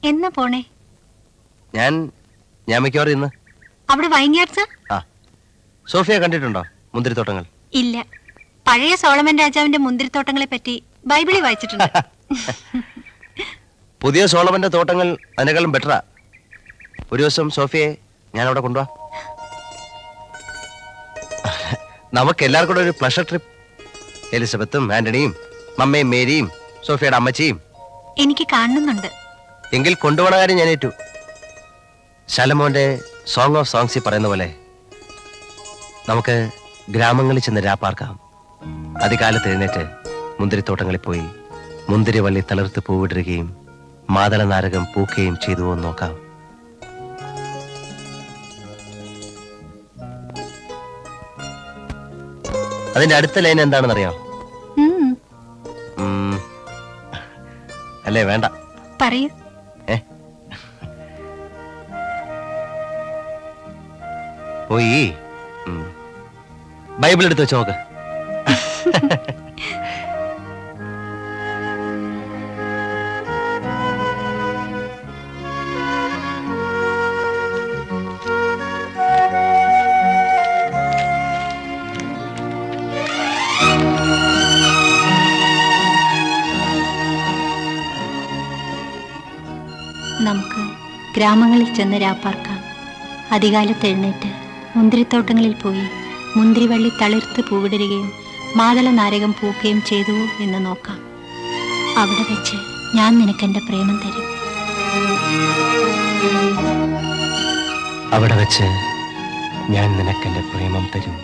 എന്നാ പോണേ? ഞാൻ മിക്കവാറും ഇന്ന്. അവിടെ വൈൻയാർഡ്സ്? ആ, സോഫിയ കണ്ടിട്ടുണ്ടോ മുന്തിരിത്തോട്ടങ്ങൾ? ഇല്ല. പഴയ സോളമൻ രാജാവിന്റെ മുന്തിരിത്തോട്ടങ്ങളെ പറ്റി ബൈബിളിൽ വായിച്ചിട്ടുണ്ട്. പുതിയ സോളമന്റെ തോട്ടങ്ങൾ അതിനേക്കാളും ബെറ്ററാ. ഒരു ദിവസം സോഫിയെ ഞാൻ അവിടെ കൊണ്ടുപോവാ. നമുക്ക് എല്ലാവർക്കും കൂടെ ഒരു പ്ലഷർ ട്രിപ്പ്. എലിസബത്തും ആന്റണിയും മമ്മയും മേരിയും സോഫിയയുടെ അമ്മച്ചിയും. എനിക്ക് കാണുന്നുണ്ട്. എങ്കിൽ കൊണ്ടുപോണ കാര്യം ഞാൻ ഏറ്റു. ശലമോന്റെ സോങ് ഓഫ് സോങ്സിൽ പറയുന്ന പോലെ നമുക്ക് ഗ്രാമങ്ങളിൽ ചെന്ന് രാപ്പാർക്കാം. അതികാലത്ത് എഴുന്നേറ്റ് മുന്തിരിത്തോട്ടങ്ങളിൽ പോയി മുന്തിരിവള്ളി തളിർത്ത് പൂവിടുകയും മാതള നാരകം പൂക്കുകയും ചെയ്തുവോ നോക്കാം. അതിന്റെ അടുത്ത ലൈൻ എന്താണെന്നറിയാം? അല്ലേ വേണ്ട, പറയൂ. പോയി ബൈബിൾ എടുത്ത് വെച്ച് നോക്ക്. നമുക്ക് ഗ്രാമങ്ങളിൽ ചെന്ന് രാപ്പാർക്കാം. അതികാലത്ത് എഴുന്നേറ്റ് മുന്തിരിത്തോട്ടങ്ങളിൽ പോയി മുന്തിരിവള്ളി തളിർത്ത് പൂവിടരുകയും മാതള നാരകം പൂക്കുകയും ചെയ്തുവോ എന്ന് നോക്കാം. അവിടെ വെച്ച് ഞാൻ നിനക്കെന്റെ പ്രേമം തരും. അവിടെ വെച്ച് ഞാൻ നിനക്കെന്റെ പ്രേമം തരും.